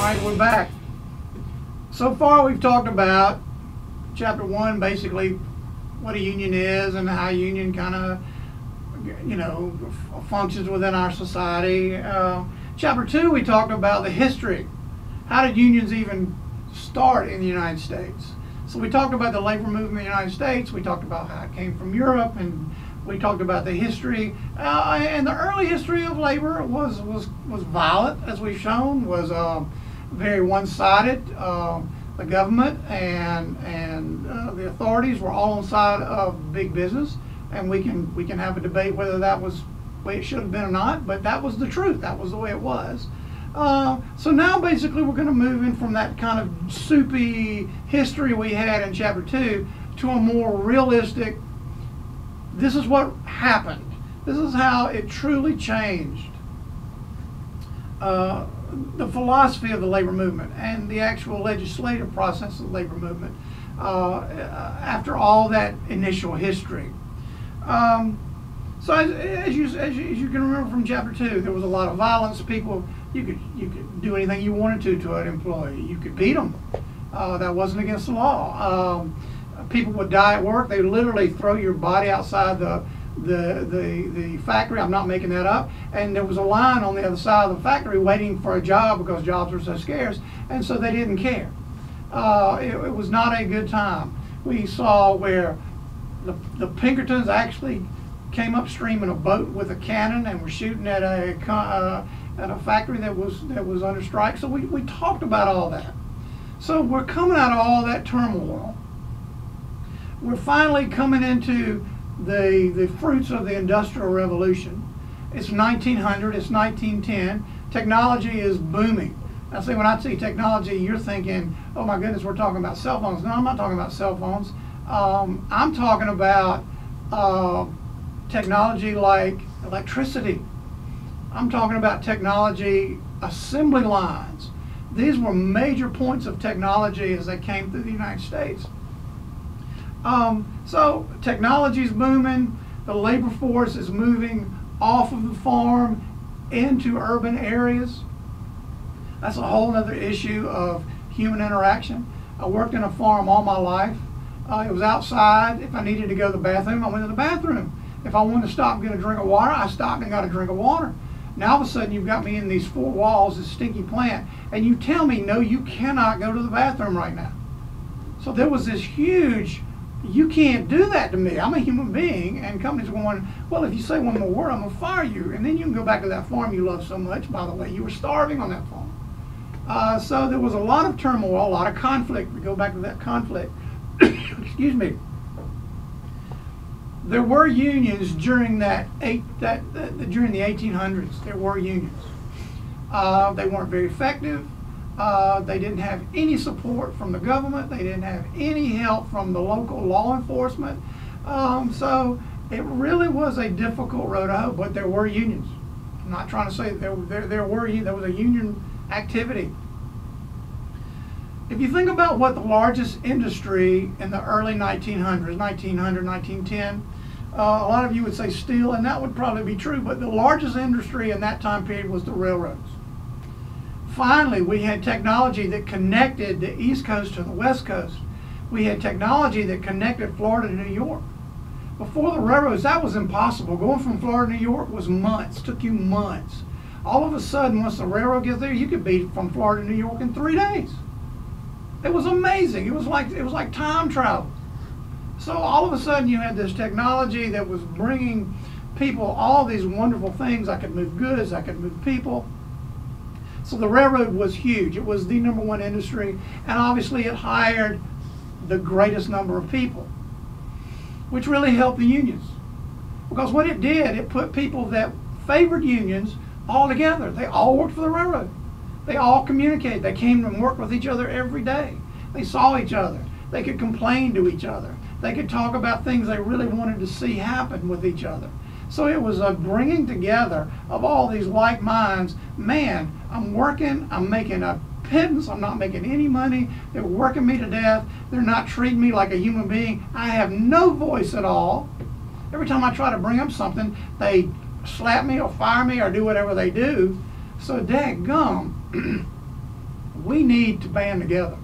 right, we're back. So far we've talked about Chapter 1, basically what a union is and how a union kind of, functions within our society. Chapter 2, we talked about the history. How did unions even start in the United States? So we talked about the labor movement in the United States. We talked about how it came from Europe, and we talked about the history. And the early history of labor was violent, as we've shown, was very one-sided. The government and the authorities were all on the side of big business, and we can have a debate whether that was the way it should have been or not, but that was the truth. That was the way it was. So now basically we're going to move in from that kind of soupy history we had in Chapter 2 to a more realistic, this is what happened. This is how it truly changed the philosophy of the labor movement and the actual legislative process of the labor movement after all that initial history. So as you can remember from Chapter 2, there was a lot of violence. People, you could do anything you wanted to an employee. You could beat them. That wasn't against the law. People would die at work. They would literally throw your body outside the factory. I'm not making that up. And there was a line on the other side of the factory waiting for a job because jobs were so scarce, and so they didn't care. It was not a good time. We saw where the Pinkertons actually came upstream in a boat with a cannon and were shooting at a factory that was under strike. So we talked about all that. So we're coming out of all that turmoil. We're finally coming into the fruits of the Industrial Revolution. It's 1900, it's 1910. Technology is booming. I say when I say technology, you're thinking, oh my goodness, we're talking about cell phones. No, I'm not talking about cell phones. I'm talking about technology like electricity. I'm talking about technology, assembly lines. These were major points of technology as they came through the United States. So technology is booming. The labor force is moving off of the farm into urban areas. That's a whole other issue of human interaction. I worked in a farm all my life. It was outside. If I needed to go to the bathroom, I went to the bathroom. If I wanted to stop and get a drink of water, I stopped and got a drink of water. Now all of a sudden you've got me in these four walls, this stinky plant, and you tell me, no, you cannot go to the bathroom right now. So there was this huge, you can't do that to me. I'm a human being, and companies are going, well, if you say one more word, I'm going to fire you. And then you can go back to that farm you love so much. By the way, you were starving on that farm. So there was a lot of turmoil, a lot of conflict. We go back to that conflict. Excuse me. There were unions during during the 1800s. There were unions. They weren't very effective. They didn't have any support from the government. They didn't have any help from the local law enforcement. So it really was a difficult road to hoe, but there were unions. I'm not trying to say there was a union activity. If you think about what the largest industry in the early 1900s, 1900, 1910, a lot of you would say steel, and that would probably be true, but the largest industry in that time period was the railroads. Finally, we had technology that connected the East Coast to the West Coast. We had technology that connected Florida to New York. Before the railroads, that was impossible. Going from Florida to New York was months, took you months. All of a sudden, once the railroad gets there, you could be from Florida to New York in 3 days. It was amazing. It was like time travel. So all of a sudden, you had this technology that was bringing people all these wonderful things. I could move goods, I could move people. So the railroad was huge. It was the #1 industry, and obviously it hired the greatest number of people, which really helped the unions. Because what it did, it put people that favored unions all together. They all worked for the railroad. They all communicated. They came and worked with each other every day. They saw each other. They could complain to each other. They could talk about things they really wanted to see happen with each other. So it was a bringing together of all these like minds. Man, I'm working, I'm making a pittance, I'm not making any money, they're working me to death, they're not treating me like a human being, I have no voice at all. Every time I try to bring up something, they slap me or fire me or do whatever they do. So dadgum, We need to band together.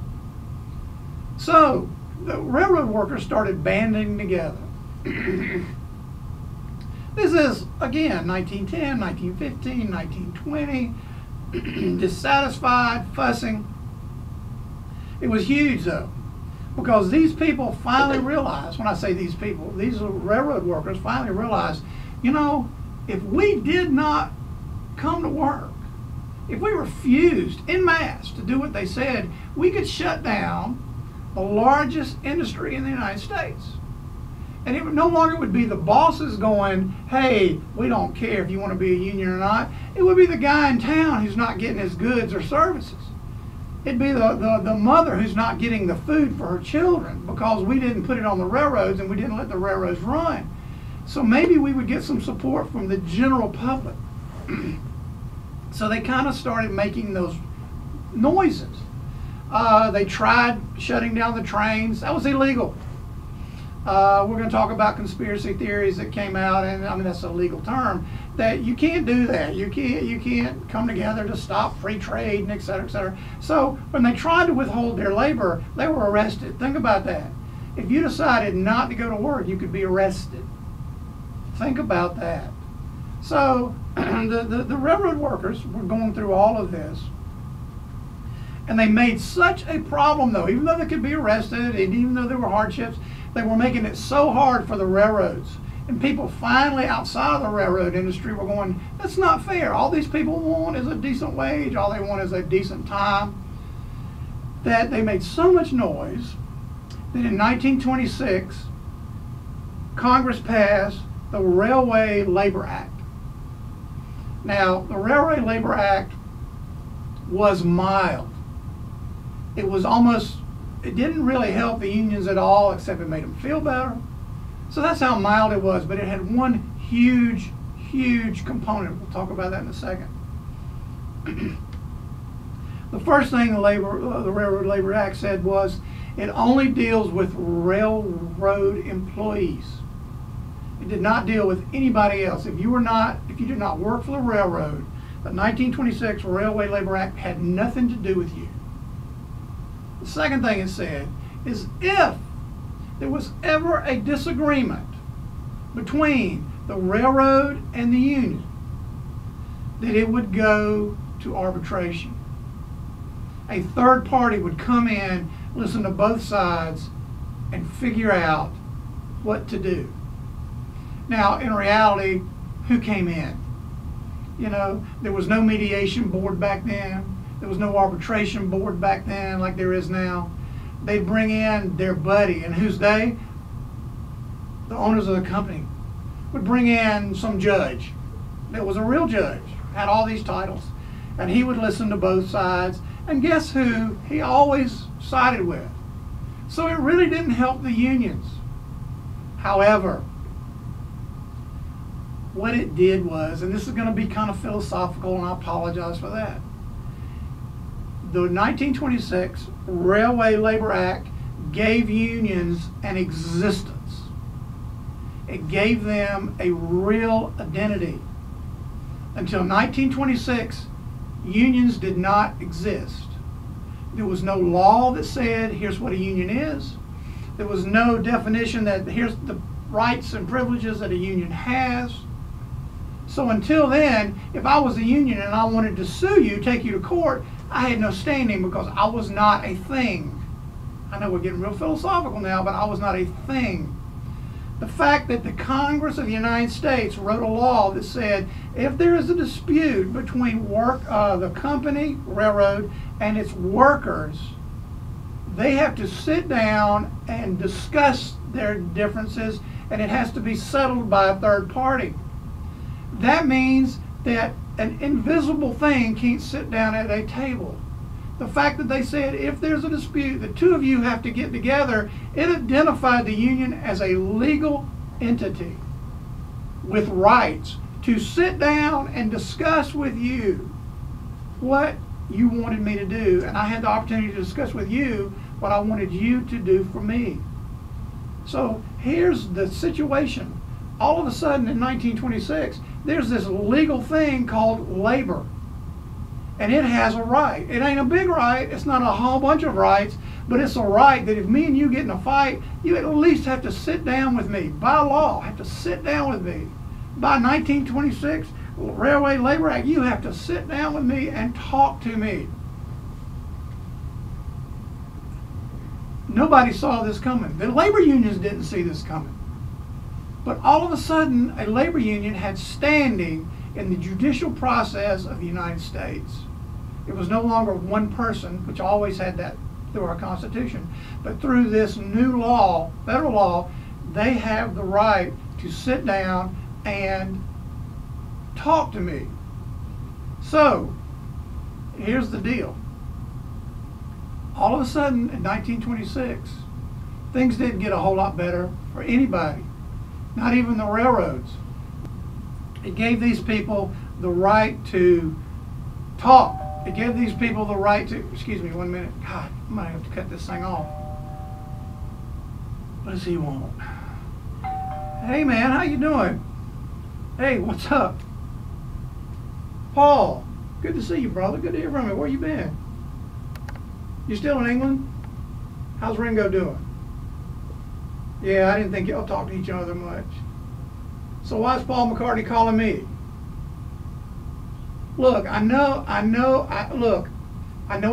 So the railroad workers started banding together. This is, again, 1910, 1915, 1920, dissatisfied, fussing. It was huge, though, because these people finally realized, when I say these people, these railroad workers finally realized, you know, if we did not come to work, if we refused en masse to do what they said, we could shut down the largest industry in the United States. And it no longer would be the bosses going, hey, we don't care if you want to be a union or not. It would be the guy in town who's not getting his goods or services. It'd be the mother who's not getting the food for her children because we didn't put it on the railroads and we didn't let the railroads run. So maybe we would get some support from the general public. So they kind of started making those noises. They tried shutting down the trains. That was illegal. We're going to talk about conspiracy theories that came out, and I mean that's a legal term, that you can't do that. You can't come together to stop free trade and et cetera, et cetera. So when they tried to withhold their labor, they were arrested. Think about that. If you decided not to go to work, you could be arrested. Think about that. So the railroad workers were going through all of this. And they made such a problem, though, even though they could be arrested and even though there were hardships, they were making it so hard for the railroads. And people finally outside of the railroad industry were going, that's not fair. All these people want is a decent wage. All they want is a decent time. That they made so much noise that in 1926, Congress passed the Railway Labor Act. Now, the Railway Labor Act was mild. It was almost, it didn't really help the unions at all, except it made them feel better. So that's how mild it was, but it had one huge, huge component. We'll talk about that in a second. The first thing the Railroad Labor Act said was it only deals with railroad employees. It did not deal with anybody else. If you did not work for the railroad, the 1926 Railway Labor Act had nothing to do with you. The second thing it said is if there was ever a disagreement between the railroad and the union, that it would go to arbitration. A third party would come in, listen to both sides, and figure out what to do. Now, in reality, who came in? You know, there was no mediation board back then. There was no arbitration board back then like there is now. They'd bring in their buddy, and who's they? The owners of the company would bring in some judge that was a real judge, had all these titles, and he would listen to both sides, and guess who he always sided with? So it really didn't help the unions. However, what it did was, and this is going to be kind of philosophical, and I apologize for that, the 1926 Railway Labor Act gave unions an existence. It gave them a real identity. Until 1926, unions did not exist. There was no law that said, here's what a union is. There was no definition that here's the rights and privileges that a union has. So until then, if I was a union and I wanted to sue you, take you to court, I had no standing because I was not a thing. I know we're getting real philosophical now, but I was not a thing. The fact that the Congress of the United States wrote a law that said if there is a dispute between the company, railroad, and its workers, they have to sit down and discuss their differences, and it has to be settled by a third party. That means that an invisible thing can't sit down at a table. The fact that they said if there's a dispute, the two of you have to get together, it identified the union as a legal entity with rights to sit down and discuss with you what you wanted me to do. And I had the opportunity to discuss with you what I wanted you to do for me. So here's the situation. All of a sudden in 1926, there's this legal thing called labor. And it has a right. It ain't a big right. It's not a whole bunch of rights, but it's a right that if me and you get in a fight, you at least have to sit down with me. By law, have to sit down with me. By 1926, Railway Labor Act, you have to sit down with me and talk to me. Nobody saw this coming. The labor unions didn't see this coming. But all of a sudden, a labor union had standing in the judicial process of the United States. It was no longer one person, which always had that through our Constitution, but through this new law, federal law, they have the right to sit down and talk to me. So, here's the deal. All of a sudden, in 1926, things didn't get a whole lot better for anybody, not even the railroads. It gave these people the right to talk. It gave these people the right to, excuse me 1 minute, God, I might have to cut this thing off. What does he want? Hey man, how you doing? Hey, what's up? Paul, good to see you, brother. Good to hear from you. Where you been? You still in England? How's Ringo doing? Yeah, I didn't think y'all talked to each other much. So why is Paul McCartney calling me? Look, I know I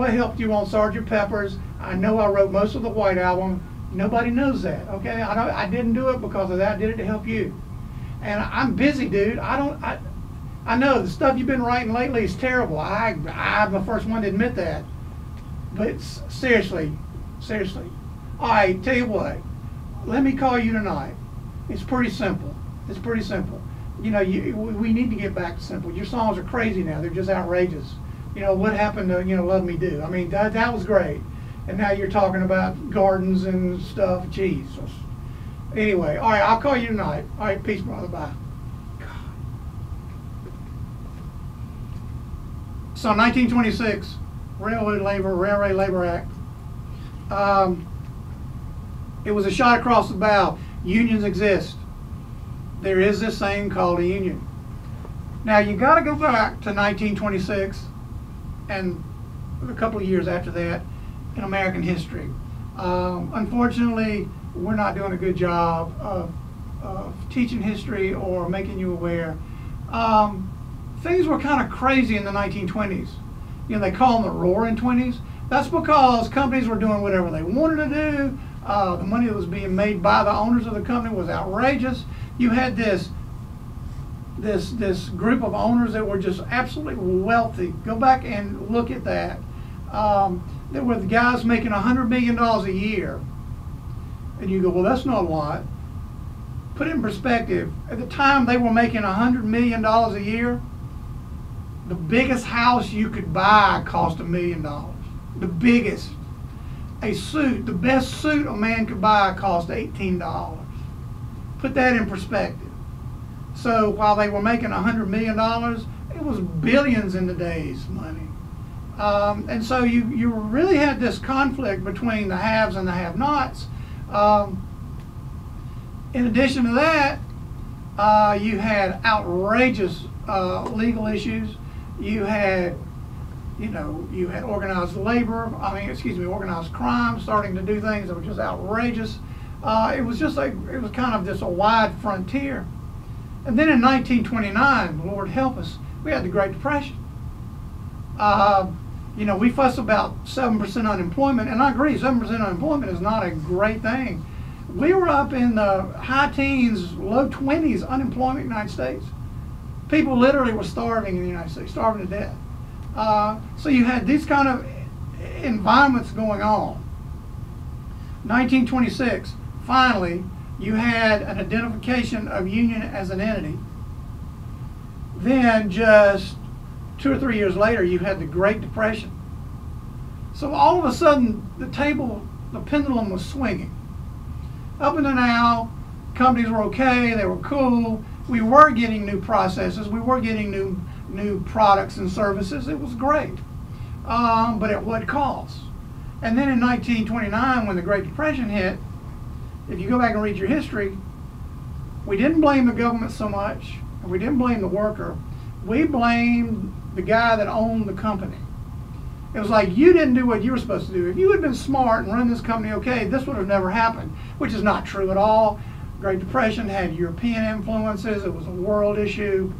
helped you on Sgt. Pepper's. I know I wrote most of the White Album. Nobody knows that, okay? I didn't do it because of that. I did it to help you. And I'm busy, dude. I know the stuff you've been writing lately is terrible. I'm the first one to admit that. But seriously. All right, tell you what. Let me call you tonight. It's pretty simple. You know, we need to get back to simple. Your songs are crazy now. They're just outrageous. You know, what happened to, Love Me Do? I mean, that was great. And now you're talking about gardens and stuff. Jesus. Anyway, all right, I'll call you tonight. All right, peace, brother. Bye. God. So 1926, Railway Labor Act. It was a shot across the bow. Unions exist. There is this thing called a union. Now you got to go back to 1926 and a couple of years after that in American history. Unfortunately, we're not doing a good job of teaching history or making you aware. Things were kind of crazy in the 1920s. You know, they call them the Roaring '20s. That's because companies were doing whatever they wanted to do. The money that was being made by the owners of the company was outrageous. You had this group of owners that were just absolutely wealthy. Go back and look at that. There were the guys making $100 million a year. And you go, well, that's not a lot. Put it in perspective. At the time they were making $100 million a year, the biggest house you could buy cost $1 million. The biggest. A suit, the best suit a man could buy cost $18. Put that in perspective. So while they were making $100 million, it was billions in today's money. And so you really had this conflict between the haves and the have-nots. In addition to that, you had outrageous legal issues. You had organized labor, organized crime starting to do things that were just outrageous. It was kind of just a wide frontier. And then in 1929, Lord help us, we had the Great Depression. We fuss about 7% unemployment, and I agree, 7% unemployment is not a great thing. We were up in the high teens, low 20s unemployment in the United States. People literally were starving in the United States, starving to death. So you had these kind of environments going on. 1926, finally, you had an identification of union as an entity. Then just 2 or 3 years later, you had the Great Depression. So all of a sudden, the pendulum was swinging. Up until now, companies were okay, they were cool. We were getting new processes, we were getting new products and services. It was great, but at what cost? And then in 1929, when the Great Depression hit, if you go back and read your history, we didn't blame the government so much, and we didn't blame the worker. we blamed the guy that owned the company. It was like, you didn't do what you were supposed to do. If you had been smart and run this company okay, this would have never happened, which is not true at all. Great Depression had European influences. It was a world issue.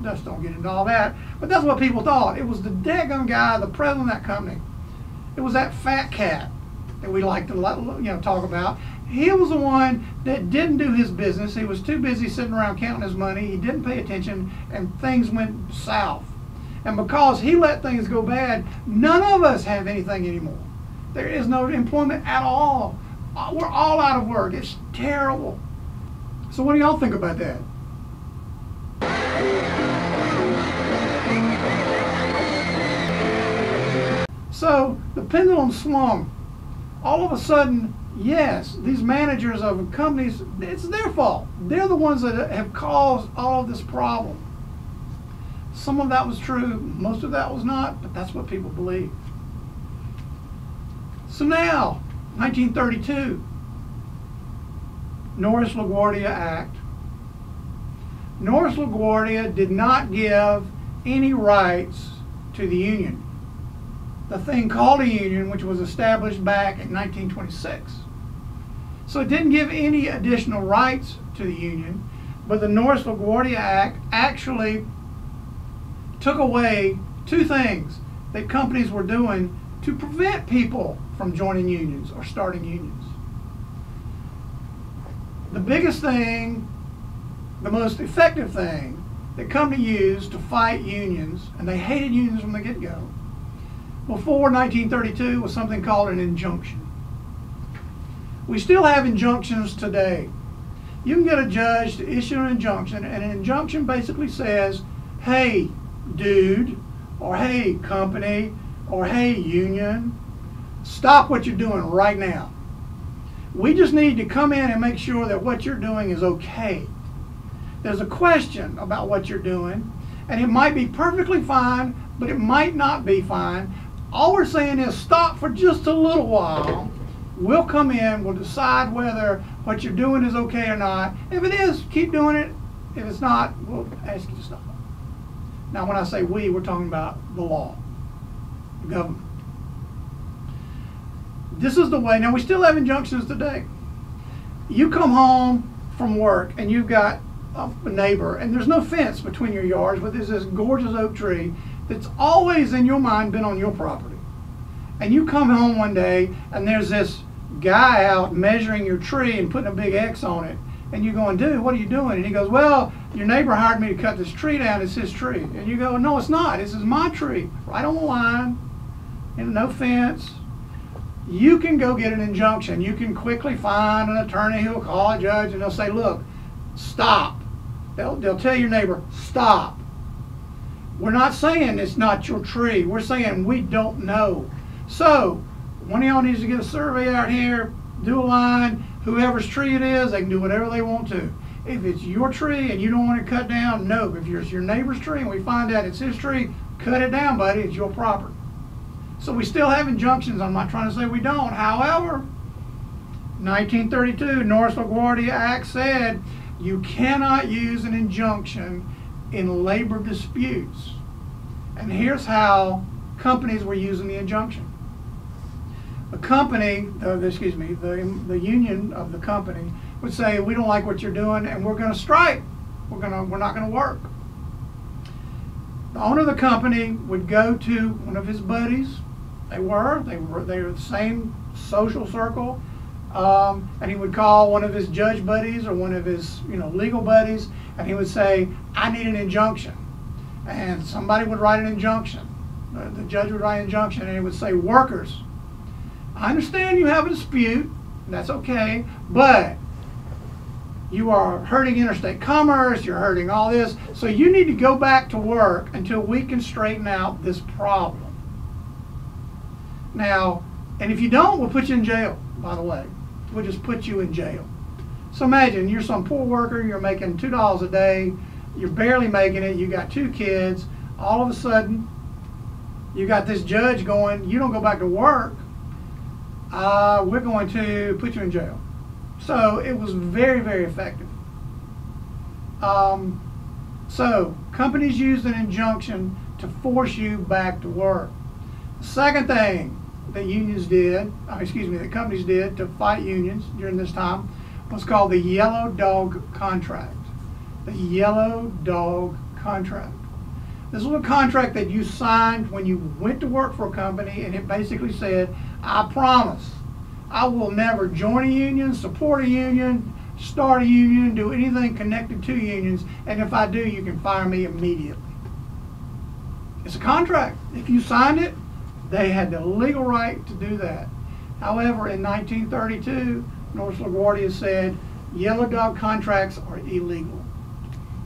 Just don't get into all that. But that's what people thought. It was the daggum guy, the president of that company. It was that fat cat that we like to talk about. He was the one that didn't do his business. He was too busy sitting around counting his money. He didn't pay attention, and things went south. And because he let things go bad, none of us have anything anymore. There is no employment at all. We're all out of work. It's terrible. So what do y'all think about that? So the pendulum swung. All of a sudden, yes, these managers of companies, it's their fault. They're the ones that have caused all of this problem. Some of that was true, most of that was not, but that's what people believe. So now, 1932, Norris-LaGuardia Act. Norris-LaGuardia did not give any rights to the union. The thing called a union, which was established back in 1926. So it didn't give any additional rights to the union, but the Norris-LaGuardia Act actually took away two things that companies were doing to prevent people from joining unions or starting unions. The biggest thing, the most effective thing that companies used to fight unions, and they hated unions from the get-go, before 1932 was something called an injunction. We still have injunctions today. You can get a judge to issue an injunction, and an injunction basically says, hey, dude, or hey, company, or hey, union, stop what you're doing right now. We just need to come in and make sure that what you're doing is okay. There's a question about what you're doing, and it might be perfectly fine, but it might not be fine. All we're saying is stop for just a little while. We'll come in, we'll decide whether what you're doing is okay or not. If it is, keep doing it. If it's not, we'll ask you to stop. Now, when I say we, we're talking about the law, the government. This is the way. Now, we still have injunctions today. You come home from work and you've got a neighbor, and there's no fence between your yards, but there's this gorgeous oak tree that's always in your mind been on your property. And you come home one day and there's this guy out measuring your tree and putting a big X on it. And you're going, dude, what are you doing? And he goes, well, your neighbor hired me to cut this tree down. It's his tree. And you go, no, it's not. This is my tree, right on the line, and no fence. You can go get an injunction. You can quickly find an attorney who will call a judge, and they'll say, look, stop. They'll tell your neighbor, stop. We're not saying it's not your tree. We're saying we don't know. So one of y'all needs to get a survey out here, do a line. Whoever's tree it is, they can do whatever they want to. If it's your tree and you don't want it cut down, no. If it's your neighbor's tree and we find out it's his tree, cut it down, buddy. It's your property. So we still have injunctions. I'm not trying to say we don't. However, 1932, Norris-LaGuardia Act said you cannot use an injunction in labor disputes. And here's how companies were using the injunction. The company, the union of the company would say, we don't like what you're doing and we're going to strike. We're not going to work. The owner of the company would go to one of his buddies. They were the same social circle. And he would call one of his judge buddies or one of his legal buddies, and he would say, I need an injunction. And somebody would write an injunction. The judge would write an injunction, and he would say, workers, I understand you have a dispute, that's okay, but you are hurting interstate commerce, you're hurting all this, so you need to go back to work until we can straighten out this problem. Now, and if you don't, we'll put you in jail, by the way. We'll just put you in jail. So imagine you're some poor worker, you're making $2 a day, you're barely making it, you got 2 kids, all of a sudden, you got this judge going, you don't go back to work, we're going to put you in jail. So it was very, very effective. So companies used an injunction to force you back to work. The second thing that that companies did to fight unions during this time was called the Yellow Dog Contract. The Yellow Dog Contract. This was a contract that you signed when you went to work for a company, and it basically said, I promise I will never join a union, support a union, start a union, do anything connected to unions, and if I do, you can fire me immediately. It's a contract. If you signed it, they had the legal right to do that. However, in 1932, North LaGuardia said yellow dog contracts are illegal.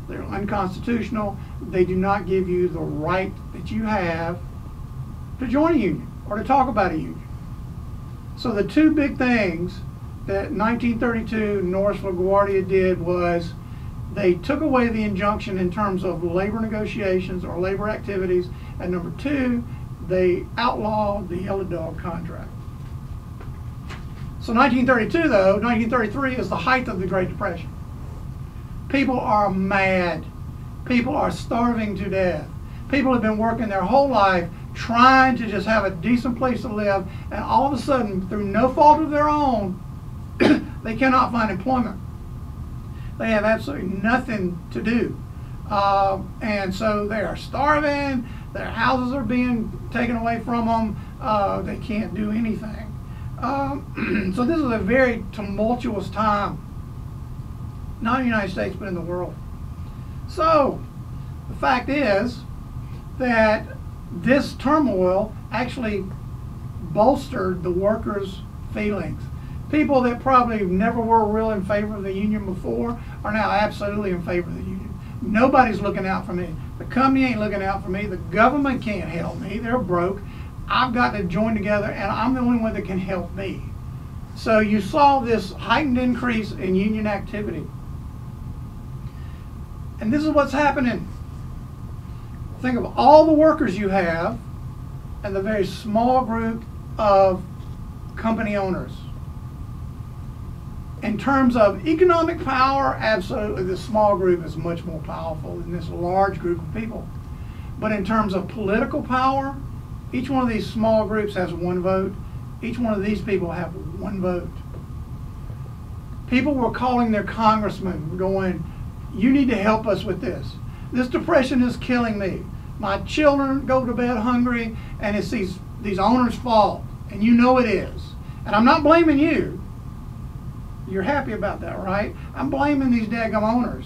They're unconstitutional. They do not give you the right that you have to join a union or to talk about a union. So the two big things that 1932 North LaGuardia did was they took away the injunction in terms of labor negotiations or labor activities, and number two, they outlawed the yellow dog contract. So 1932 though, 1933 is the height of the Great Depression. People are mad. People are starving to death. People have been working their whole life trying to just have a decent place to live, and all of a sudden, through no fault of their own, they cannot find employment. They have absolutely nothing to do. And so they are starving, their houses are being taken away from them, they can't do anything. So this is a very tumultuous time, not in the United States, but in the world. So the fact is that this turmoil actually bolstered the workers' feelings. People that probably never were real in favor of the union before are now absolutely in favor of the union. Nobody's looking out for me. The company ain't looking out for me. The government can't help me. They're broke. I've got to join together, and I'm the only one that can help me. So you saw this heightened increase in union activity. And this is what's happening. Think of all the workers you have and the very small group of company owners. In terms of economic power, absolutely, this small group is much more powerful than this large group of people. But in terms of political power, each one of these small groups has one vote. Each one of these people have one vote. People were calling their congressmen going, you need to help us with this. This depression is killing me. My children go to bed hungry, and it's these owners' fault, and you know it is. And I'm not blaming you. You're happy about that, right? I'm blaming these daggum owners.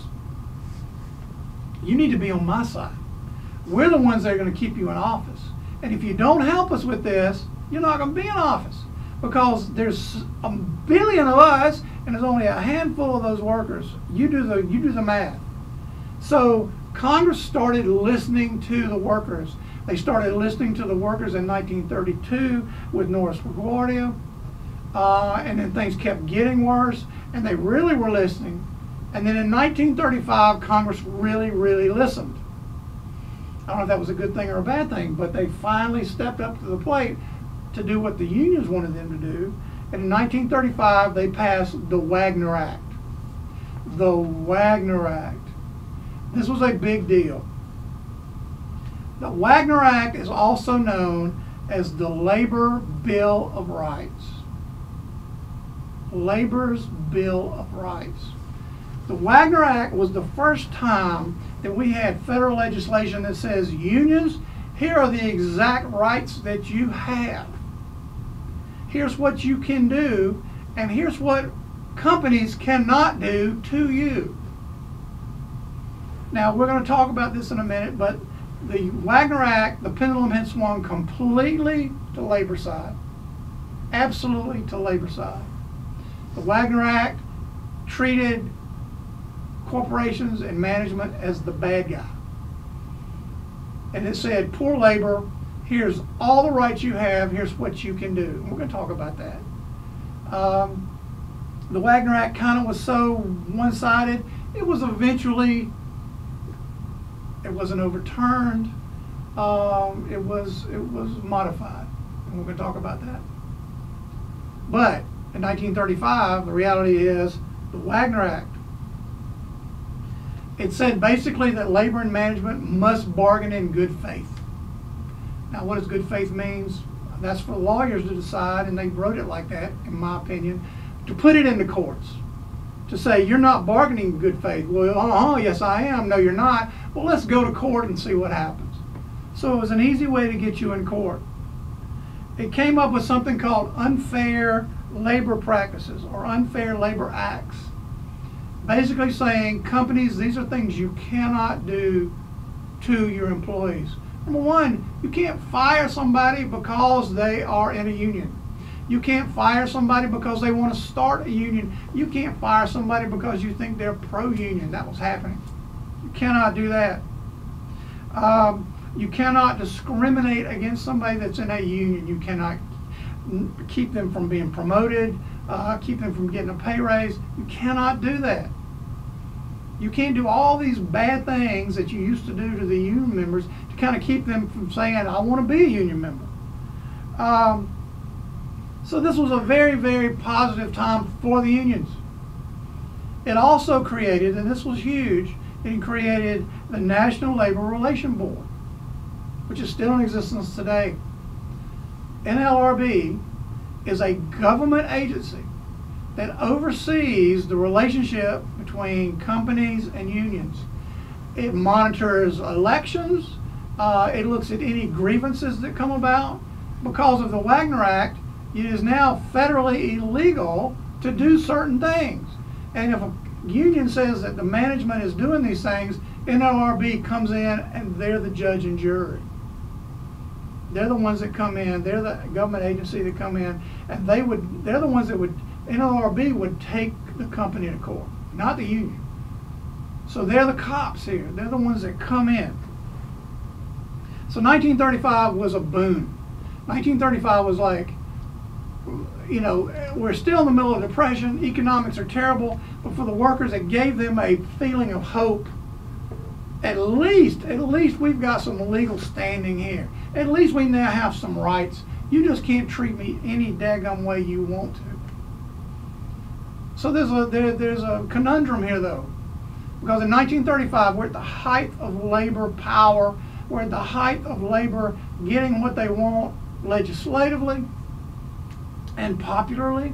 You need to be on my side. We're the ones that are going to keep you in office. And if you don't help us with this, you're not going to be in office, because there's a billion of us, and there's only a handful of those workers. You do the math. So Congress started listening to the workers. They started listening to the workers in 1932 with North LaGuardia, and then things kept getting worse, and they really were listening. And then in 1935, Congress really, really listened. I don't know if that was a good thing or a bad thing, but they finally stepped up to the plate to do what the unions wanted them to do. And in 1935, they passed the Wagner Act. The Wagner Act. This was a big deal. The Wagner Act is also known as the Labor Bill of Rights. Labor's Bill of Rights. The Wagner Act was the first time that we had federal legislation that says, unions, here are the exact rights that you have. Here's what you can do, and here's what companies cannot do to you. Now, we're going to talk about this in a minute, but the Wagner Act, the pendulum had swung completely to labor side. Absolutely to labor side. The Wagner Act treated corporations and management as the bad guy. And it said, poor labor, here's all the rights you have, here's what you can do. And we're going to talk about that. The Wagner Act kind of was so one-sided, it was eventually, it wasn't overturned, it was modified. And we're going to talk about that. But in 1935, the reality is the Wagner Act. It said basically that labor and management must bargain in good faith. Now, what does good faith means? That's for lawyers to decide, and they wrote it like that, in my opinion, to put it in the courts. To say, you're not bargaining in good faith. Well, yes, I am. No, you're not. Well, let's go to court and see what happens. So it was an easy way to get you in court. It came up with something called unfair labor practices or unfair labor acts. Basically saying, companies, these are things you cannot do to your employees. Number one, you can't fire somebody because they are in a union. You can't fire somebody because they want to start a union. You can't fire somebody because you think they're pro-union. That was happening. You cannot do that. You cannot discriminate against somebody that's in a union. You cannot keep them from being promoted, keep them from getting a pay raise. You cannot do that. You can't do all these bad things that you used to do to the union members to kind of keep them from saying, I want to be a union member. So this was a very, very positive time for the unions. It also created, and this was huge, it created the National Labor Relations Board, which is still in existence today. NLRB is a government agency that oversees the relationship between companies and unions. It monitors elections. It looks at any grievances that come about. Because of the Wagner Act, it is now federally illegal to do certain things. And if a union says that the management is doing these things, NLRB comes in and they're the judge and jury. They're the ones that come in. They're the government agency that come in, and they're the ones that would, NLRB would take the company to court, not the union. So they're the cops here. They're the ones that come in. So 1935 was a boon. 1935 was like, you know, we're still in the middle of depression. Economics are terrible, but for the workers, it gave them a feeling of hope. At least we've got some legal standing here. At least we now have some rights. You just can't treat me any daggum way you want to. So there's a conundrum here, though, because in 1935 we're at the height of labor power. We're at the height of labor getting what they want legislatively and popularly.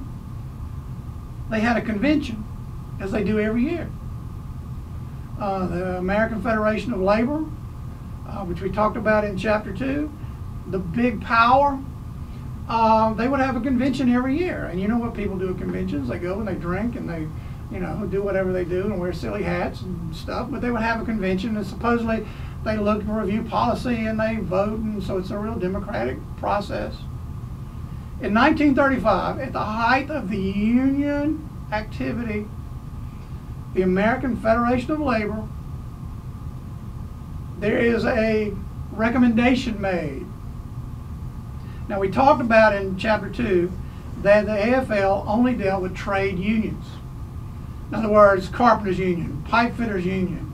They had a convention, as they do every year. The American Federation of Labor, which we talked about in Chapter 2, the big power, they would have a convention every year. And you know what people do at conventions? They go and they drink and they, you know, do whatever they do and wear silly hats and stuff. But they would have a convention, and supposedly they look and review policy and they vote, and so it's a real democratic process. In 1935, at the height of the union activity, the American Federation of Labor, there is a recommendation made. Now, we talked about in Chapter 2 that the AFL only dealt with trade unions. In other words, carpenters union, pipe fitters union.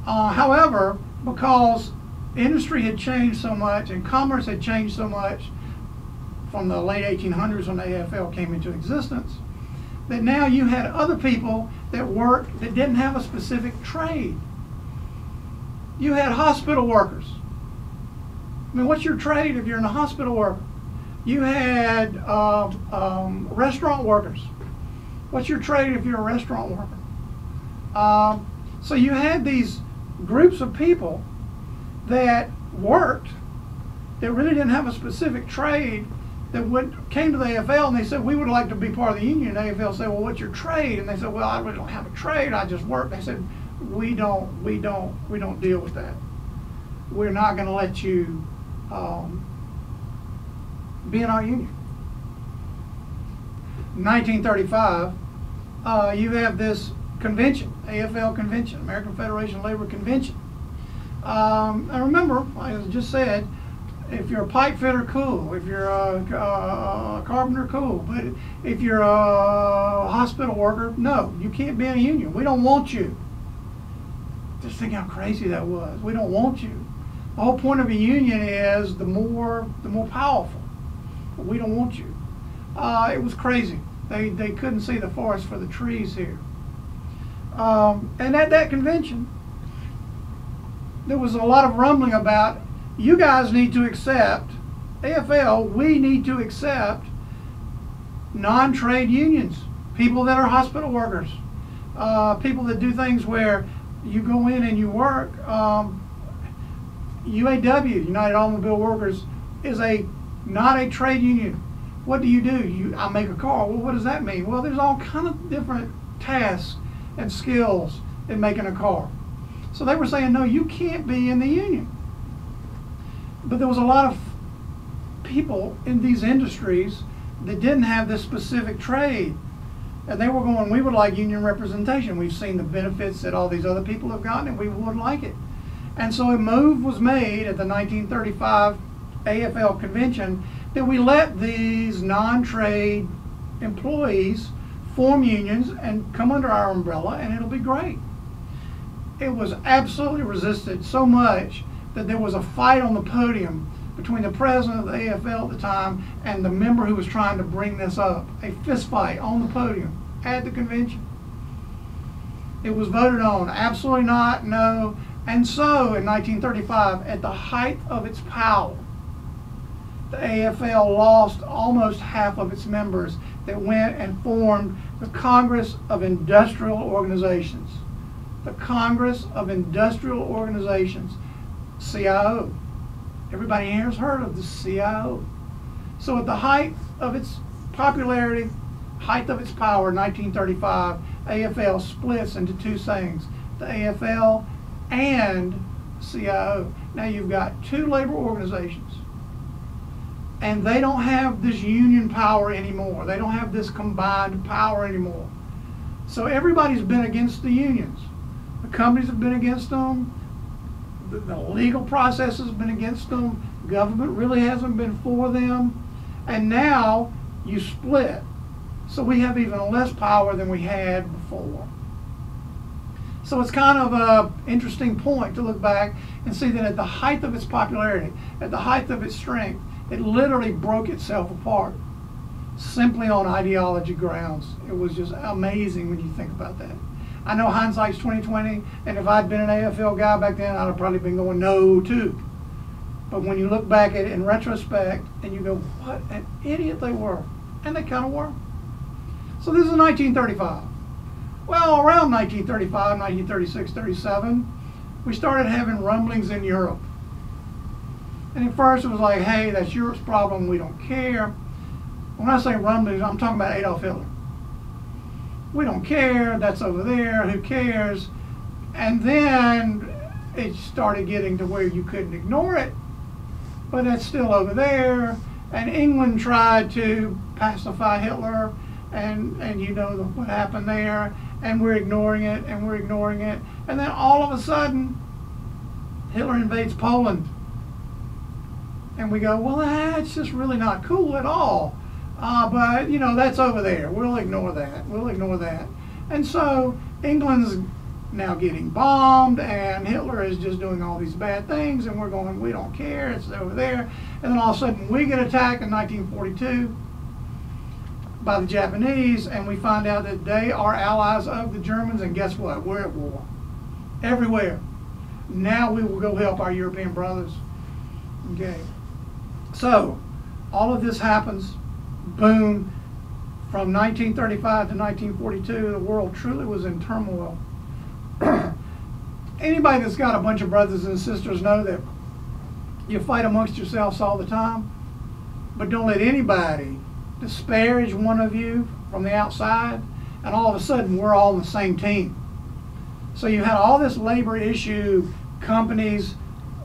However, because industry had changed so much and commerce had changed so much from the late 1800s when the AFL came into existence, that now you had other people that worked that didn't have a specific trade. You had hospital workers. I mean, what's your trade if you're in a hospital worker? You had restaurant workers. What's your trade if you're a restaurant worker? So you had these groups of people that worked that really didn't have a specific trade that came to the AFL and they said, we would like to be part of the union. And the AFL said, well, what's your trade? And they said, well, I really don't have a trade. I just work. They said, we don't deal with that. We're not going to let you be in our union. In 1935, you have this convention, AFL convention, American Federation of Labor Convention. And remember, I just said, if you're a pipe fitter, cool. If you're a carpenter, cool. But if you're a hospital worker, no, you can't be in a union. We don't want you. Just think how crazy that was. We don't want you. The whole point of a union is the more powerful. But we don't want you. It was crazy. They couldn't see the forest for the trees here. And at that convention, there was a lot of rumbling about, you guys need to accept, AFL, we need to accept non-trade unions, people that are hospital workers, people that do things where you go in and you work. UAW, United Automobile Workers, is not a trade union. What do? I make a car. Well, what does that mean? Well, there's all kind of different tasks and skills in making a car. So they were saying, no, you can't be in the union. But there was a lot of people in these industries that didn't have this specific trade. And they were going, we would like union representation. We've seen the benefits that all these other people have gotten, and we would like it. And so a move was made at the 1935 AFL convention that we let these non-trade employees form unions and come under our umbrella, and it'll be great. It was absolutely resisted so much that there was a fight on the podium between the president of the AFL at the time and the member who was trying to bring this up. A fist fight on the podium at the convention. It was voted on, absolutely not, no. And so in 1935, at the height of its power, the AFL lost almost half of its members that went and formed the Congress of Industrial Organizations. The Congress of Industrial Organizations, CIO. Everybody here has heard of the CIO. So at the height of its popularity, height of its power, 1935, AFL splits into two things, the AFL and CIO. Now you've got two labor organizations, and they don't have this union power anymore. They don't have this combined power anymore. So everybody's been against the unions. The companies have been against them. The legal process has been against them. Government really hasn't been for them. And now you split. So we have even less power than we had before. So it's kind of an interesting point to look back and see that at the height of its popularity, at the height of its strength, it literally broke itself apart simply on ideology grounds. It was just amazing when you think about that. I know hindsight's 20/20, and if I'd been an AFL guy back then, I'd have probably been going no too. But when you look back at it in retrospect and you go, what an idiot they were, and they kind of were. So this is 1935. Well, around 1935, 1936, 37, we started having rumblings in Europe. And at first it was like, hey, that's Europe's problem, we don't care. When I say rumblings, I'm talking about Adolf Hitler. We don't care, that's over there, who cares? And then it started getting to where you couldn't ignore it, but it's still over there. And England tried to pacify Hitler, and you know what happened there, and we're ignoring it, and we're ignoring it. And then all of a sudden, Hitler invades Poland. And we go, well, that's just really not cool at all. But, you know, that's over there. We'll ignore that. We'll ignore that. And so England's now getting bombed, and Hitler is just doing all these bad things, and we're going, we don't care. It's over there. And then all of a sudden, we get attacked in 1942 by the Japanese, and we find out that they are allies of the Germans, and guess what? We're at war. Everywhere. Now we will go help our European brothers. Okay. So, all of this happens. Boom. From 1935 to 1942, the world truly was in turmoil. Anybody that's got a bunch of brothers and sisters know that you fight amongst yourselves all the time, but don't let anybody disparage one of you from the outside, and all of a sudden we're all on the same team. So you had all this labor issue, companies,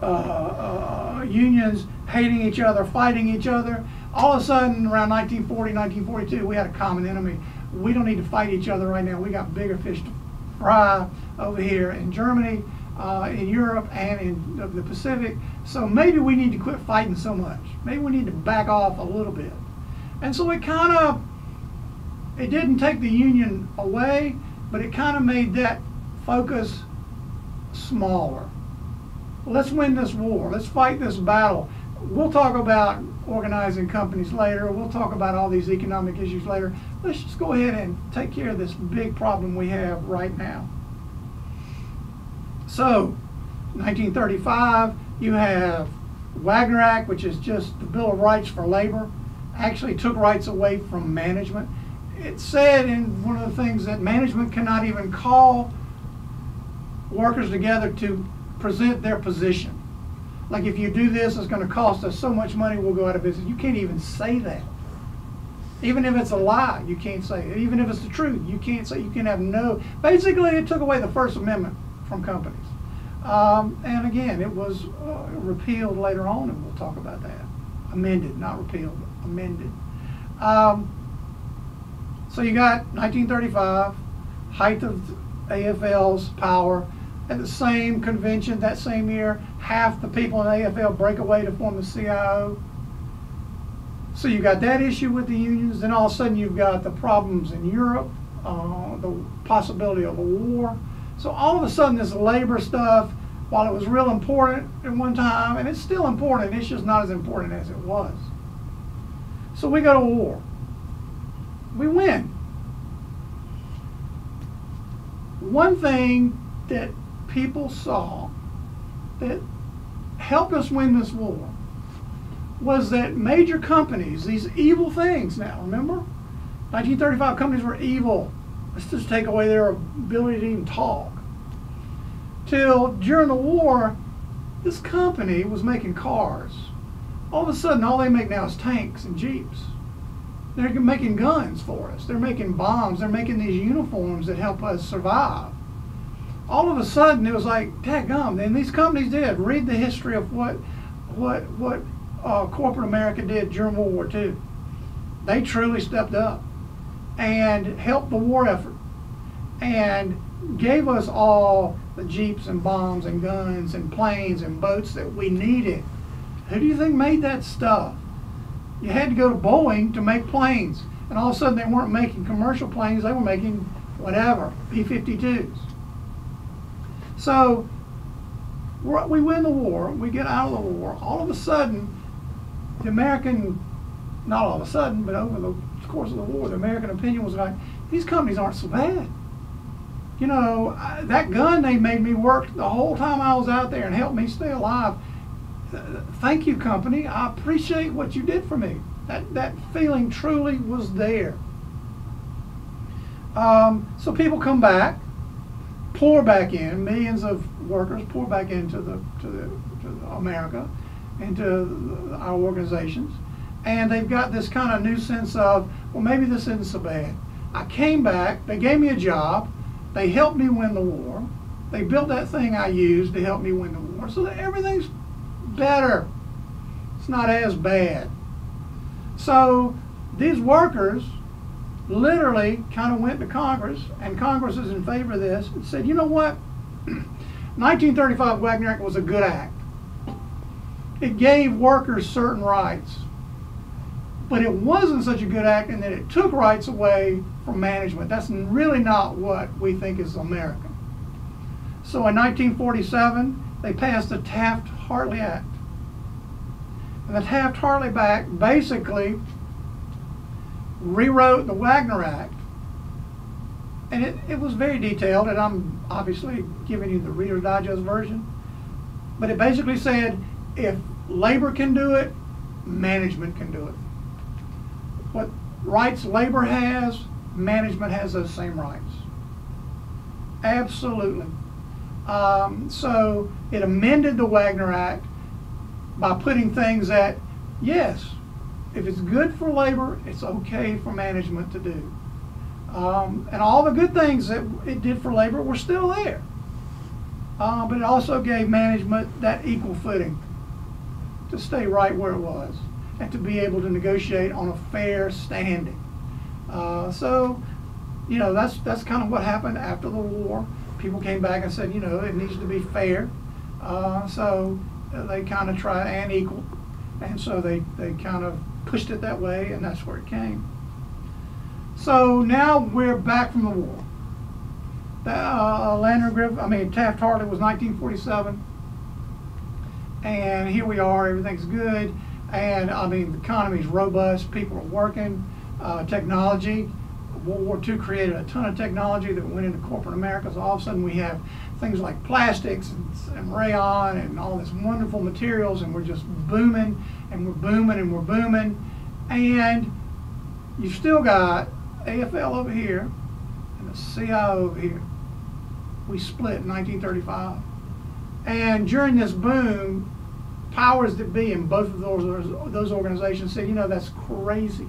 unions hating each other, fighting each other. All of a sudden, around 1940, 1942, we had a common enemy. We don't need to fight each other right now. We got bigger fish to fry over here in Germany, in Europe, and in the Pacific. So maybe we need to quit fighting so much. Maybe we need to back off a little bit. And so it didn't take the union away, but it kind of made that focus smaller. Let's win this war. Let's fight this battle. We'll talk about organizing companies later. We'll talk about all these economic issues later. Let's just go ahead and take care of this big problem we have right now. So, 1935, you have Wagner Act, which is just the Bill of Rights for labor, actually took rights away from management. It said in one of the things that management cannot even call workers together to present their position. Like, if you do this, it's going to cost us so much money, we'll go out of business. You can't even say that. Even if it's a lie, you can't say it. Even if it's the truth, you can't say. You can have no. Basically, it took away the First Amendment from companies. And again, it was repealed later on, and we'll talk about that. Amended, not repealed, but amended. So you got 1935, height of AFL's power. At the same convention that same year, half the people in the AFL break away to form the CIO. So you got that issue with the unions. Then all of a sudden you've got the problems in Europe, the possibility of a war. So all of a sudden this labor stuff, while it was real important at one time, and it's still important, it's just not as important as it was. So we go to war. We win. One thing that people saw that helped us win this war was that major companies, these evil things now, remember? 1935 companies were evil. Let's just take away their ability to even talk. Till during the war, this company was making cars. All of a sudden, all they make now is tanks and jeeps. They're making guns for us. They're making bombs. They're making these uniforms that help us survive. All of a sudden, it was like, dadgum, and these companies did. Read the history of what corporate America did during World War II. They truly stepped up and helped the war effort and gave us all the jeeps and bombs and guns and planes and boats that we needed. Who do you think made that stuff? You had to go to Boeing to make planes, and all of a sudden they weren't making commercial planes, they were making whatever, B-52s. So we win the war, we get out of the war. All of a sudden, the American, not all of a sudden, but over the course of the war, the American opinion was like, these companies aren't so bad. You know, that gun they made me work the whole time I was out there and helped me stay alive. Thank you, company. I appreciate what you did for me. That feeling truly was there. So people come back, pour back in, millions of workers pour back into to America, into our organizations, and they've got this kind of new sense of, well, maybe this isn't so bad. I came back, they gave me a job, they helped me win the war, they built that thing I used to help me win the war, so that everything's better. It's not as bad. So these workers literally kind of went to Congress, and Congress is in favor of this, and said, you know what? 1935 Wagner Act was a good act. It gave workers certain rights, but it wasn't such a good act in that it took rights away from management. That's really not what we think is American. So in 1947, they passed the Taft-Hartley Act. And the Taft-Hartley Act basically rewrote the Wagner Act. And it was very detailed, and I'm obviously giving you the Reader's Digest version. But it basically said, if labor can do it, management can do it. What rights labor has, management has those same rights. Absolutely. So it amended the Wagner Act by putting things that, yes, if it's good for labor, it's okay for management to do. And all the good things that it did for labor were still there. But it also gave management that equal footing to stay right where it was and to be able to negotiate on a fair standing. So, you know, that's kind of what happened after the war. People came back and said, you know, it needs to be fair. So they kind of tried, and equal. And so they kind of pushed it that way, and that's where it came. So now we're back from the war. Taft-Hartley was 1947. And here we are, everything's good. And I mean, the economy's robust, people are working, technology World War II created a ton of technology that went into corporate America. So all of a sudden we have things like plastics and rayon and all this wonderful materials, and we're just booming and we're booming and we're booming. And you've still got AFL over here and the CIO over here. We split in 1935. And during this boom, powers that be in both of those organizations said, you know, that's crazy.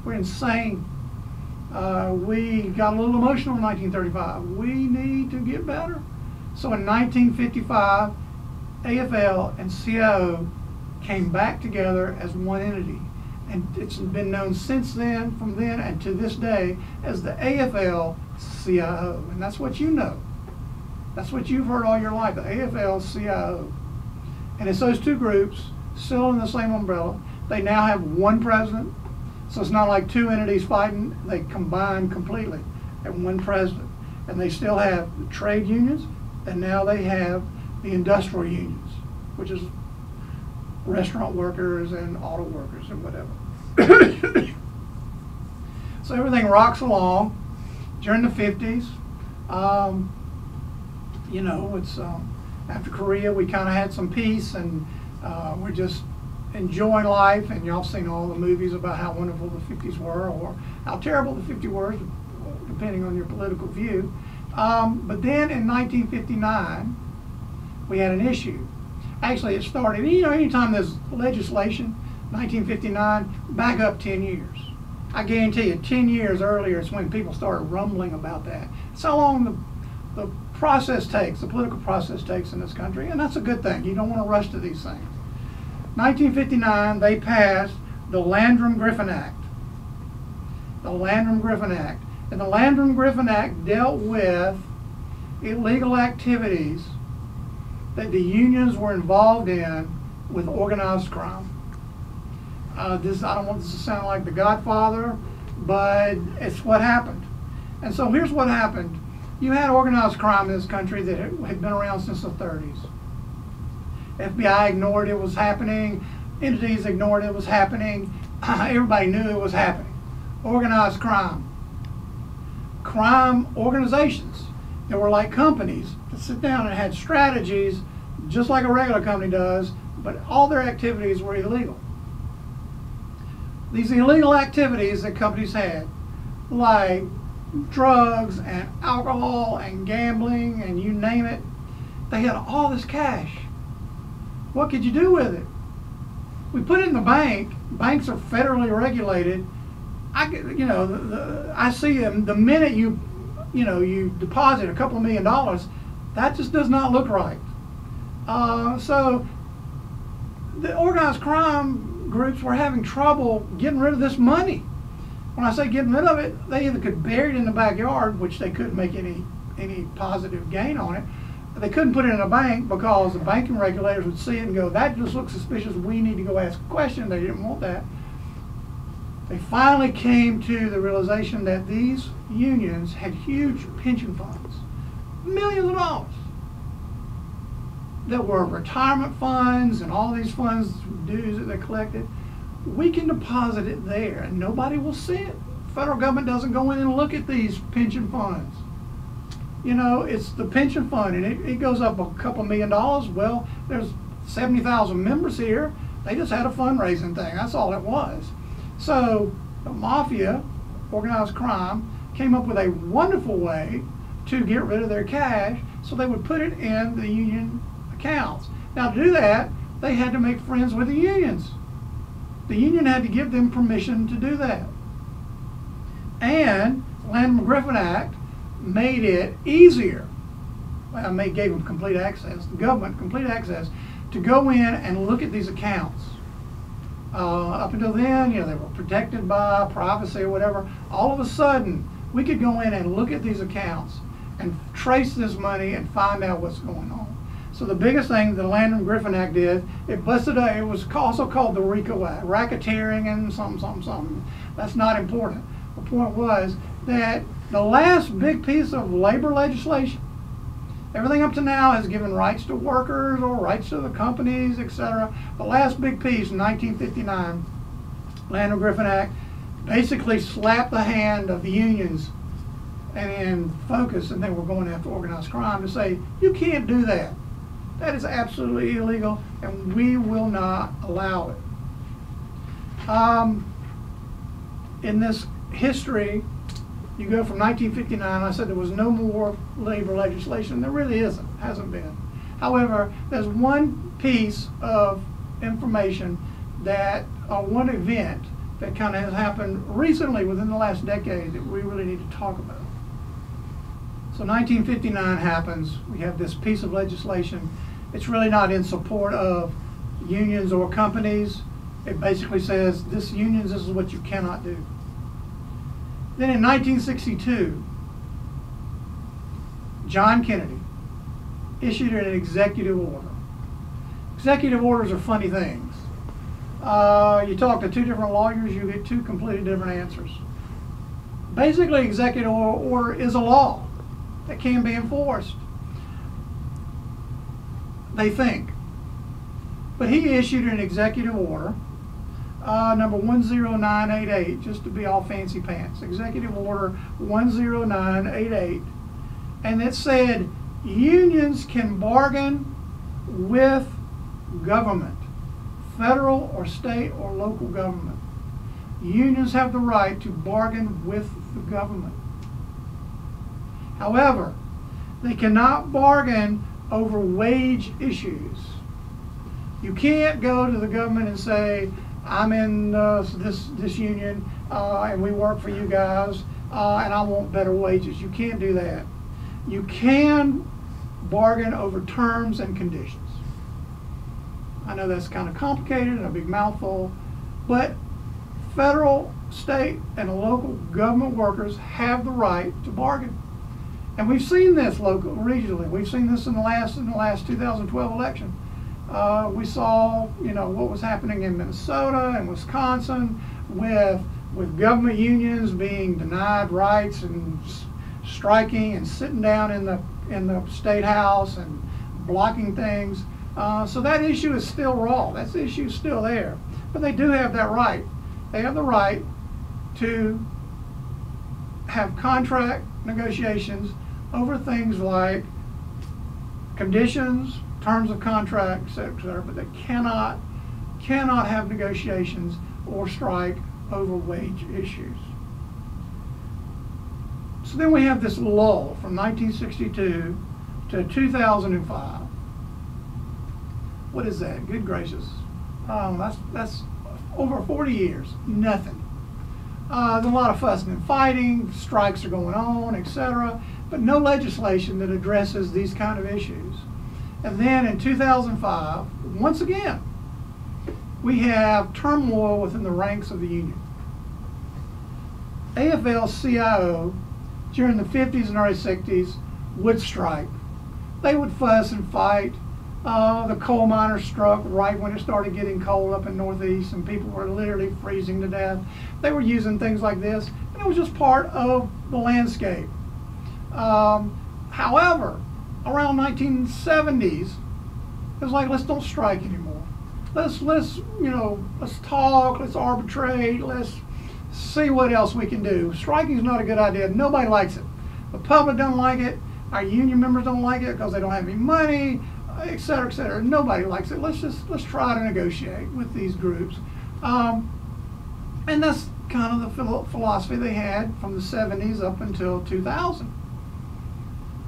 We're insane. We got a little emotional in 1935. We need to get better. So in 1955, AFL and CIO came back together as one entity. And it's been known since then, from then and to this day, as the AFL-CIO. And that's what you know. That's what you've heard all your life, the AFL-CIO. And it's those two groups, still in the same umbrella. They now have one president. So it's not like two entities fighting. They combine completely at one president. And they still have the trade unions, and now they have the industrial unions, which is restaurant workers and auto workers and whatever. So everything rocks along. During the 50s, you know, it's after Korea, we kind of had some peace, and we're just enjoying life. And y'all seen all the movies about how wonderful the 50s were, or how terrible the 50s were, depending on your political view. But then in 1959, we had an issue. Actually, it started, you know, anytime there's legislation, 1959, back up 10 years. I guarantee you, 10 years earlier is when people started rumbling about that. It's how long the process takes, the political process takes in this country, and that's a good thing. You don't want to rush to these things. 1959, they passed the Landrum-Griffin Act. The Landrum-Griffin Act. And the Landrum-Griffin Act dealt with illegal activities that the unions were involved in with organized crime. I don't want this to sound like The Godfather, but it's what happened. And so here's what happened. You had organized crime in this country that had been around since the 30s. FBI ignored it was happening. Entities ignored it was happening. Everybody knew it was happening. Organized crime. Crime organizations that were like companies that sit down and had strategies just like a regular company does, but all their activities were illegal. These illegal activities that companies had, like drugs and alcohol and gambling and you name it, they had all this cash. What could you do with it? We put it in the bank. Banks are federally regulated. I see them the minute you deposit a couple of $1 million, that just does not look right. So the organized crime groups were having trouble getting rid of this money. When I say getting rid of it, they either could bury it in the backyard, which they couldn't make any positive gain on it. They couldn't put it in a bank because the banking regulators would see it and go, that just looks suspicious, we need to go ask a question. They didn't want that. They finally came to the realization that these unions had huge pension funds, millions of dollars, that were retirement funds and all these funds, dues that they collected. We can deposit it there and nobody will see it. The federal government doesn't go in and look at these pension funds. You know, it's the pension fund, and it goes up a couple $1 million. Well, there's 70,000 members here. They just had a fundraising thing. That's all it was. So the mafia, organized crime, came up with a wonderful way to get rid of their cash, so they would put it in the union accounts. Now, to do that, they had to make friends with the unions. The union had to give them permission to do that. And the Landrum-Griffin Act made it easier. Well, gave them complete access, the government complete access, to go in and look at these accounts. Up until then, they were protected by privacy or whatever. All of a sudden, we could go in and look at these accounts and trace this money and find out what's going on. So the biggest thing the Landrum-Griffin Act did, it busted it was also called the RICO Act, racketeering and something. That's not important. The point was that the last big piece of labor legislation, everything up to now has given rights to workers or rights to the companies, etc. The last big piece in 1959, Landrum-Griffin Act, basically slapped the hand of the unions and in focus, and they were going after organized crime to say, you can't do that. That is absolutely illegal, and we will not allow it. In this history, you go from 1959, I said there was no more labor legislation. There really isn't, hasn't been. However, there's one piece of information that, one event that kind of has happened recently within the last decade that we really need to talk about. So 1959 happens, we have this piece of legislation. It's really not in support of unions or companies. It basically says, this unions, this is what you cannot do. Then in 1962, John Kennedy issued an executive order. Executive orders are funny things. You talk to two different lawyers, you get two completely different answers. Basically, executive order is a law that can be enforced. They think. But he issued an executive order, number 10988, just to be all fancy pants. Executive Order 10988. And it said unions can bargain with government, federal or state or local government. Unions have the right to bargain with the government. However, they cannot bargain over wage issues. You can't go to the government and say, I'm in this union and we work for you guys and I want better wages. You can't do that. You can bargain over terms and conditions. I know that's kind of complicated and a big mouthful, but federal, state, and local government workers have the right to bargain. And we've seen this regionally. We've seen this in the last 2012 election. We saw, what was happening in Minnesota and Wisconsin with government unions being denied rights and striking and sitting down in the state house and blocking things. So that issue is still raw. That issue is still there. But they do have that right. They have the right to have contract negotiations over things like conditions, terms of contract, etc., but they cannot have negotiations or strike over wage issues. So then we have this lull from 1962 to 2005. What is that? Good gracious. That's over 40 years, nothing. There's a lot of fussing and fighting, strikes are going on, etc., but no legislation that addresses these kind of issues. And then in 2005, once again, we have turmoil within the ranks of the union. AFL-CIO during the 50s and early 60s would strike. They would fuss and fight. The coal miners struck right when it started getting cold up in Northeast and people were literally freezing to death. They were using things like this, and it was just part of the landscape. However, around 1970s, it was like, let's don't strike anymore. Let's talk, let's arbitrate, let's see what else we can do. Striking is not a good idea. Nobody likes it. The public don't like it. Our union members don't like it because they don't have any money, et cetera, et cetera. Nobody likes it. Let's try to negotiate with these groups. And that's kind of the philosophy they had from the 70s up until 2000.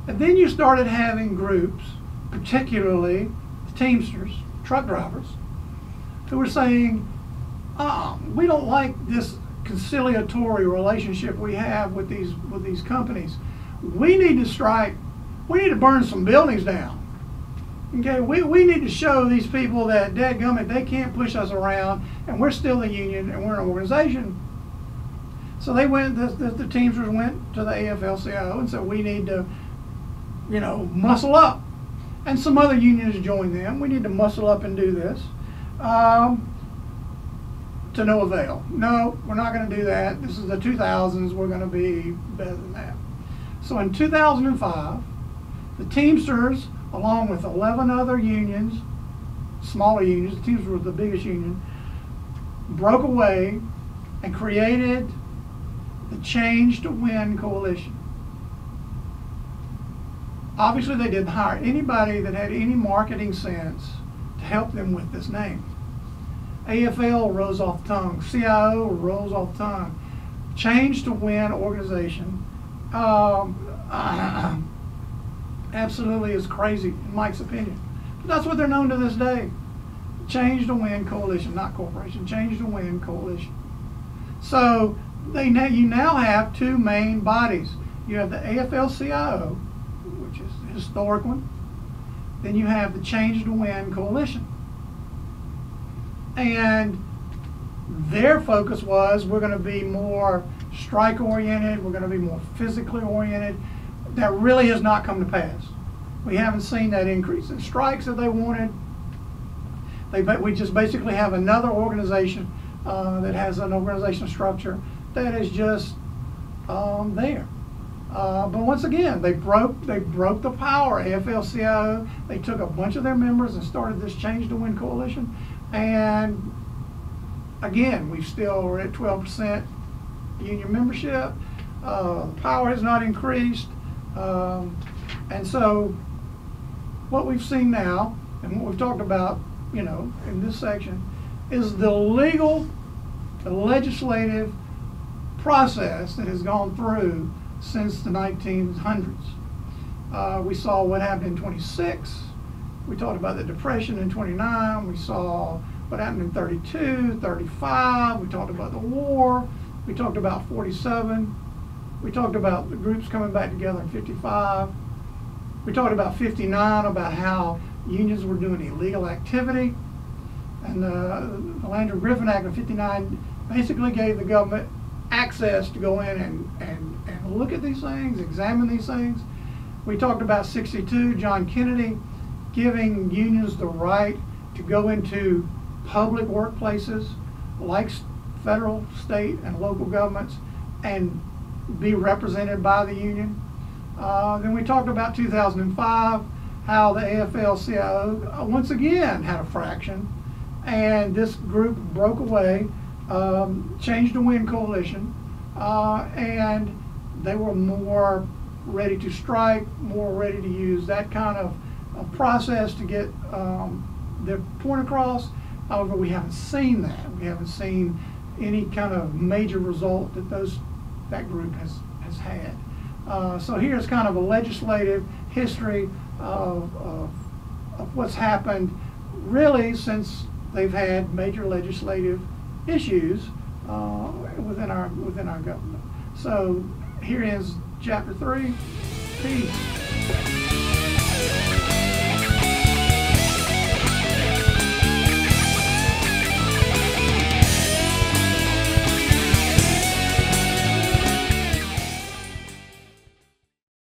And then you started having groups, particularly the Teamsters, truck drivers, who were saying, we don't like this conciliatory relationship we have with these companies. We need to strike. We need to burn some buildings down. Okay, we need to show these people that, dadgummit, they can't push us around, and we're still a union, and we're an organization. So they went, the Teamsters went to the AFL-CIO and said, we need to, muscle up. And some other unions joined them. We need to muscle up and do this. To no avail. No, we're not going to do that. This is the 2000s. We're going to be better than that. So in 2005, the Teamsters, along with 11 other unions, smaller unions, the Teamsters were the biggest union, broke away and created the Change to Win Coalition. Obviously, they didn't hire anybody that had any marketing sense to help them with this name. AFL rolls off the tongue. CIO rolls off the tongue. Change to Win organization absolutely is crazy, in Mike's opinion. But that's what they're known to this day. Change to Win Coalition, not corporation. Change to Win Coalition. So you now have two main bodies. You have the AFL-CIO, which is the historic one. Then you have the Change to Win Coalition. And their focus was, we're going to be more strike-oriented, we're going to be more physically oriented. That really has not come to pass. We haven't seen that increase in strikes that they wanted. We just basically have another organization that has an organizational structure that is just there. But once again, they broke the power. AFL-CIO, they took a bunch of their members and started this Change to Win Coalition. And again, we're at 12% union membership. The power has not increased. And so what we've seen now, and what we've talked about, in this section, is the legislative process that has gone through since the 1900s. We saw what happened in 26. We talked about the Depression in 29. We saw what happened in 32, 35. We talked about the war. We talked about 47. We talked about the groups coming back together in 55. We talked about 59, about how unions were doing illegal activity. And the Landry Griffin Act of 59 basically gave the government access to go in and look at these things, examine these things. We talked about 62, John Kennedy giving unions the right to go into public workplaces like federal, state, and local governments and be represented by the union. Then we talked about 2005, how the AFL-CIO once again had a fraction, and this group broke away, Change to Win Coalition, and they were more ready to strike, more ready to use that kind of process to get their point across. However, we haven't seen that. We haven't seen any kind of major result that that group has had. So here's kind of a legislative history of what's happened really since they've had major legislative issues within our government. So here is chapter 3. Peace.